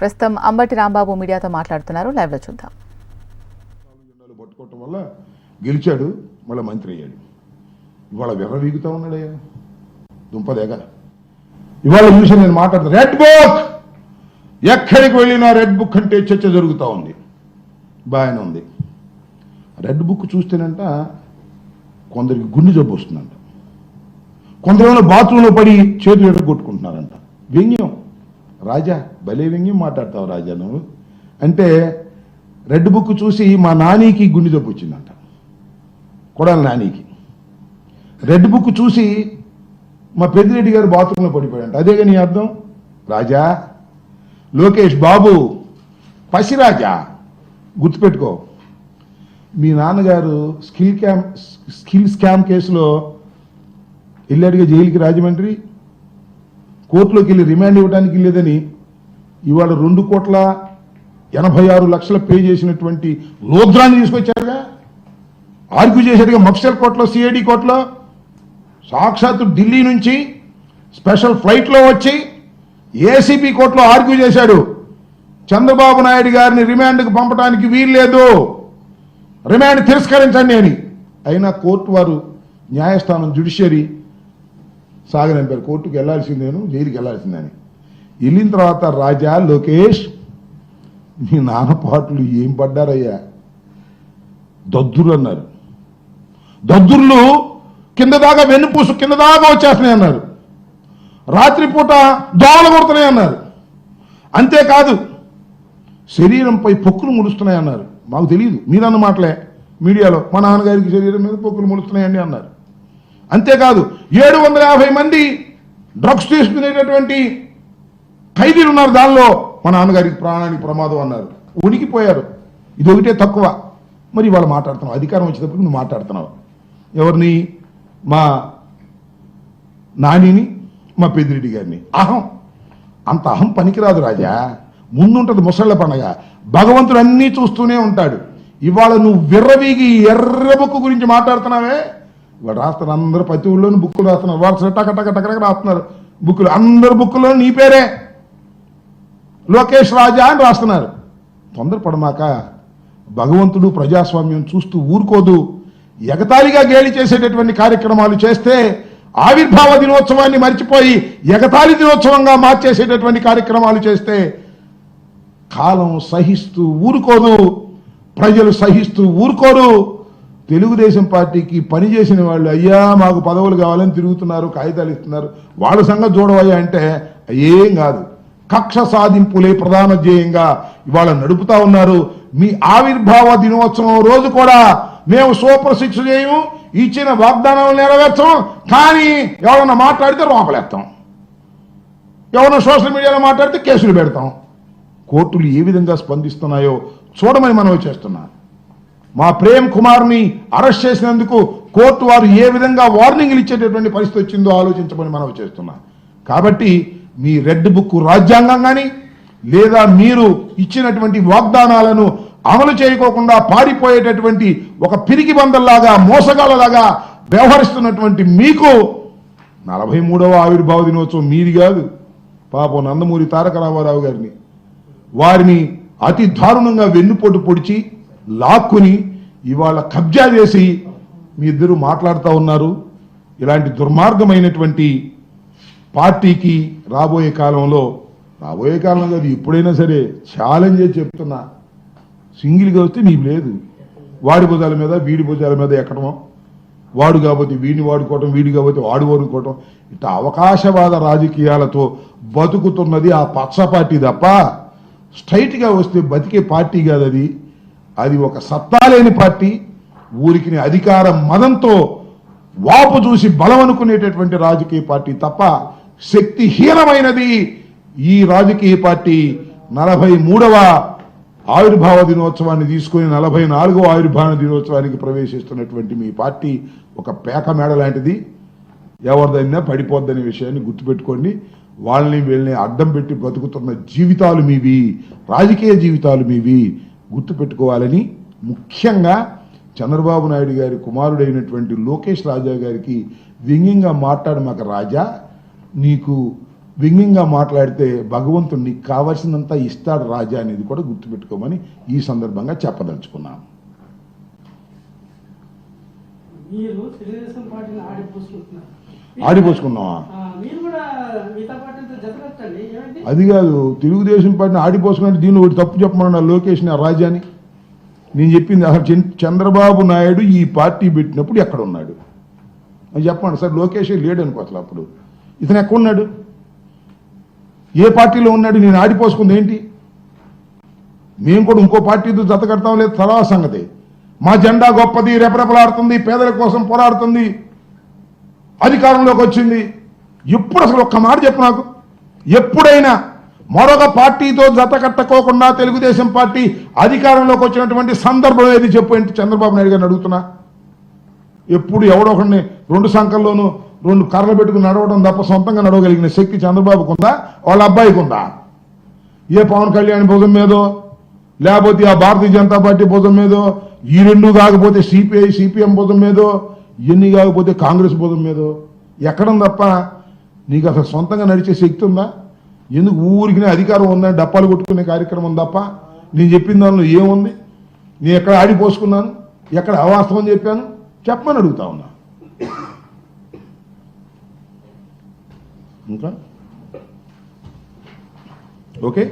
ప్రస్తుతం అంబటి రాంబాబు మీడియాతో మాట్లాడుతున్నారు. లైవ్ లో చూద్దాం. పట్టుకోవటం వల్ల గెలిచాడు, మళ్ళీ మంత్రి అయ్యాడు. ఇవాళ విర్రవీగుతా ఉన్నాడయ్యా దుంపదేగా. ఇవాళ చూసి నేను మాట్లాడుతాను, రెడ్ బుక్ ఎక్కడికి వెళ్ళినా రెడ్ బుక్ అంటే చర్చ జరుగుతూ ఉంది, బాగానే ఉంది. రెడ్ బుక్ చూస్తేనంట కొందరికి గుండె జబ్బు వస్తుందంట, కొందరు బాత్రూంలో పడి చేతులు ఎడగొట్టుకుంటున్నారంట. వ్యంగ్యం రాజా, భలే వ్యంగ్యం మాట్లాడతావు రాజా నువ్వు. అంటే రెడ్ బుక్ చూసి మా నానికి గుండె జబ్బు వచ్చిందంట, కొడాల నానికి. రెడ్ బుక్ చూసి మా పెద్దిరెడ్డి గారు బాత్రూంలో పడిపోయాడంట. అదేగా నీ అర్థం రాజా. లోకేష్ బాబు పసిరాజా, గుర్తుపెట్టుకో. మీ నాన్నగారు స్కిల్ స్కామ్ కేసులో వెళ్ళాడుగా జైలుకి, రాజమండ్రి కోర్టులోకి వెళ్ళి రిమాండ్ ఇవ్వడానికి లేదని ఇవాళ 2,86,00,000 పే చేసినటువంటి లోద్రాన్ని తీసుకొచ్చారుగా, ఆర్గ్యూ చేశాడుగా మఫ్సల్ కోర్టులో, సిఐడి కోర్టులో. సాక్షాత్తు ఢిల్లీ నుంచి స్పెషల్ ఫ్లైట్లో వచ్చి ఏసీబీ కోర్టులో ఆర్గ్యూ చేశాడు, చంద్రబాబు నాయుడు గారిని రిమాండ్కి పంపడానికి వీల్లేదు, రిమాండ్ తిరస్కరించండి అని. అయినా కోర్టు వారు, న్యాయస్థానం జ్యుడిషియరీ సాగనంపారు, కోర్టుకు వెళ్లాల్సిందేను, జైలుకి వెళ్లాల్సిందని. వెళ్ళిన తర్వాత రాజా లోకేష్ మీ నాన్న పాటలు ఏం పడ్డారయ్యా, దద్దురు అన్నారు. దద్దుర్లు కింద దాకా వెన్నుపూసు కింద దాకా వచ్చేస్తున్నాయి అన్నారు, రాత్రిపూట దోమలు కొడుతున్నాయి అన్నారు. అంతేకాదు శరీరంపై పొక్కులు ముడుస్తున్నాయి అన్నారు. మాకు తెలియదు, మీరన్న మాటలే మీడియాలో, మా నాన్నగారికి శరీరం మీద పొక్కులు ముడుస్తున్నాయండి అన్నారు. అంతేకాదు 750 మంది డ్రగ్స్ తీసుకునేటటువంటి ఖైదీలు ఉన్నారు, దానిలో మా నాన్నగారికి ప్రాణానికి ప్రమాదం అన్నారు. ఉనికిపోయారు. ఇది ఒకటే తక్కువ. మరి ఇవాళ మాట్లాడుతున్నావు, అధికారం వచ్చేటప్పుడు నువ్వు మాట్లాడుతున్నావు. ఎవరిని? మా నానిని, మా పెద్దిరెడ్డి గారిని. అహం, అంత అహం పనికిరాదు రాజా. ముందుంటది ముసళ్ళ పండగ, భగవంతుడు అన్నీ చూస్తూనే ఉంటాడు. ఇవాళ నువ్వు విర్రవీగి ఎర్ర బుక్కు గురించి మాట్లాడుతున్నావే. ఇవాళ రాస్తున్నారు అందరూ, ప్రతి ఊళ్ళోనూ బుక్కులు రాస్తున్నారు, వాట్స్ టక టక టక రాస్తున్నారు బుక్కులు. అందరు బుక్కులో నీ పేరే లోకేష్ రాజా అని రాస్తున్నారు. తొందరపడమాక, భగవంతుడు ప్రజాస్వామ్యం చూస్తూ ఊరుకోదు. ఎగతాళిగా గేలి చేసేటటువంటి కార్యక్రమాలు చేస్తే, ఆవిర్భావ దినోత్సవాన్ని మర్చిపోయి ఎగతాళి దినోత్సవంగా మార్చేసేటటువంటి కార్యక్రమాలు చేస్తే కాలం సహిస్తూ ఊరుకోదు, ప్రజలు సహిస్తూ ఊరుకోరు. తెలుగుదేశం పార్టీకి పనిచేసిన వాళ్ళు, అయ్యా మాకు పదవులు కావాలని తిరుగుతున్నారు, కాగితాలు ఇస్తున్నారు, వాళ్ళ సంగతి చూడవయ్యా అంటే ఏం కాదు. కక్ష సాధింపులే ప్రధాన ధ్యేయంగా ఇవాళ నడుపుతా ఉన్నారు. మీ ఆవిర్భావ దినోత్సవం రోజు కూడా మేము సూపర్ 6 చేయము, ఇచ్చిన వాగ్దానాలు నెరవేర్చం, కానీ ఎవరన్నా మాట్లాడితే లోపలేస్తాం, ఎవరన్నా సోషల్ మీడియాలో మాట్లాడితే కేసులు పెడతాం. కోర్టులు ఏ విధంగా స్పందిస్తున్నాయో చూడమని మనవి చేస్తున్నా. మా ప్రేమ్ కుమార్ని అరెస్ట్ చేసినందుకు కోర్టు వారు ఏ విధంగా వార్నింగ్లు ఇచ్చేటటువంటి పరిస్థితి వచ్చిందో ఆలోచించమని మనవి చేస్తున్నా. కాబట్టి మీ రెడ్ బుక్ రాజ్యాంగం కానీ, లేదా మీరు ఇచ్చినటువంటి వాగ్దానాలను అమలు చేయకోకుండా పారిపోయేటటువంటి ఒక పిరికి బందల్లాగా, మోసగాళ్ళలాగా వ్యవహరిస్తున్నటువంటి మీకు 43వ ఆవిర్భావ దినోత్సవం మీది కాదు. పాపం నందమూరి తారక రామారావు గారిని, వారిని అతి దారుణంగా వెన్నుపోటు పొడిచి లాక్కుని ఇవాళ కబ్జా చేసి మీ ఇద్దరు మాట్లాడుతూ ఉన్నారు. ఇలాంటి దుర్మార్గమైనటువంటి పార్టీకి రాబోయే కాలంలో కాదు, ఎప్పుడైనా సరే ఛాలెంజ్ చేసి చెప్తున్నా, సింగిల్గా వస్తే నీకు లేదు. వాడి భుజాల మీద వీడి భుజాల మీద ఎక్కడమో, వాడు కాబట్టి వీడిని వాడుకోవటం, వీడి కాబట్టి వాడు వాడుకోవటం, ఇట్లా అవకాశవాద రాజకీయాలతో బతుకుతున్నది ఆ పచ్చ పార్టీ తప్ప స్ట్రైట్గా వస్తే బతికే పార్టీ కాదు అది. అది ఒక సత్తా లేని పార్టీ, ఊరికి అధికార మదంతో వాపు చూసి బలం అనుకునేటటువంటి రాజకీయ పార్టీ తప్ప శక్తిహీనమైనది ఈ రాజకీయ పార్టీ. 43వ ఆవిర్భావ దినోత్సవాన్ని తీసుకుని 44వ ఆవిర్భావ దినోత్సవానికి ప్రవేశిస్తున్నటువంటి మీ పార్టీ ఒక పేక మేడ లాంటిది. ఎవరిదైనా పడిపోద్దనే విషయాన్ని గుర్తుపెట్టుకోండి. వాళ్ళని వీళ్ళని అడ్డం పెట్టి బతుకుతున్న జీవితాలు మీవి, రాజకీయ జీవితాలు మీవి గుర్తుపెట్టుకోవాలని ముఖ్యంగా చంద్రబాబు నాయుడు గారి కుమారుడైనటువంటి లోకేష్ రాజా గారికి వ్యంగ్యంగా మాట్లాడమాక రాజా. నీకు వ్యంగ్యంగా మాట్లాడితే భగవంతుడు నీకు కావాల్సినంత ఇస్తాడు రాజా అనేది కూడా గుర్తుపెట్టుకోమని ఈ సందర్భంగా చెప్పదలుచుకున్నాను. మీరు తెలుగుదేశం పార్టీని ఆడిపోసుకుంటున్నారు. ఆడిపోసుకున్నావా? మీరు కూడా మిగతా పార్టీలతో జతకట్టండి. ఏమండి అది కాదు, తెలుగుదేశం పార్టీని ఆడిపోసుకున్నట్టు దీన్ని ఒకటి తప్పు చెప్పమన్నా లోకేష్ ఆ రాజాని. నేను చెప్పింది అసలు చంద్రబాబు నాయుడు ఈ పార్టీ పెట్టినప్పుడు ఎక్కడ ఉన్నాడు అని చెప్పండి సార్. లోకేషే లేడు అనుకో అసలు. అప్పుడు ఇతను ఎక్కడున్నాడు, ఏ పార్టీలో ఉన్నాడు? నేను ఆడిపోసుకుంది ఏంటి? మేము కూడా ఇంకో పార్టీతో జత కడతాం లేదు, తర్వాత సంగతి. మా జెండా గొప్పది, రెపరెపలాడుతుంది, పేదల కోసం పోరాడుతుంది, అధికారంలోకి వచ్చింది. ఎప్పుడు అసలు ఒక్క మాట చెప్పు నాకు, ఎప్పుడైనా మరొక పార్టీతో జత కట్టకోకుండా తెలుగుదేశం పార్టీ అధికారంలోకి వచ్చినటువంటి సందర్భం ఏది చెప్పు ఏంటి? చంద్రబాబు నాయుడు గారిని అడుగుతున్నా. ఎప్పుడు ఎవడో ఒకరిని రెండు సంఖ్యల్లోనూ రెండు కర్రలు పెట్టుకుని నడవడం తప్ప సొంతంగా నడవగలిగిన శక్తి చంద్రబాబుకు ఉందా, వాళ్ళ అబ్బాయికి ఉందా? ఏ పవన్ కళ్యాణ్ భుజం మీదో, లేకపోతే ఆ భారతీయ జనతా పార్టీ భుజం మీదో, ఈ రెండు కాకపోతే సిపిఐ సిపిఎం భుజం మీదో, ఇవన్నీ కాకపోతే కాంగ్రెస్ భుజం మీదో ఎక్కడం తప్ప నీకు అసలు సొంతంగా నడిచే శక్తి ఉందా? ఎందుకు ఊరికి అధికారం ఉందని డప్పాలు కొట్టుకునే కార్యక్రమం తప్ప నేను చెప్పిన దానిలో ఏముంది? నేను ఎక్కడ ఆడిపోసుకున్నాను, ఎక్కడ అవాస్తవం చెప్పాను చెప్పమని అడుగుతా ఉన్నా. ఇంకా ఓకే.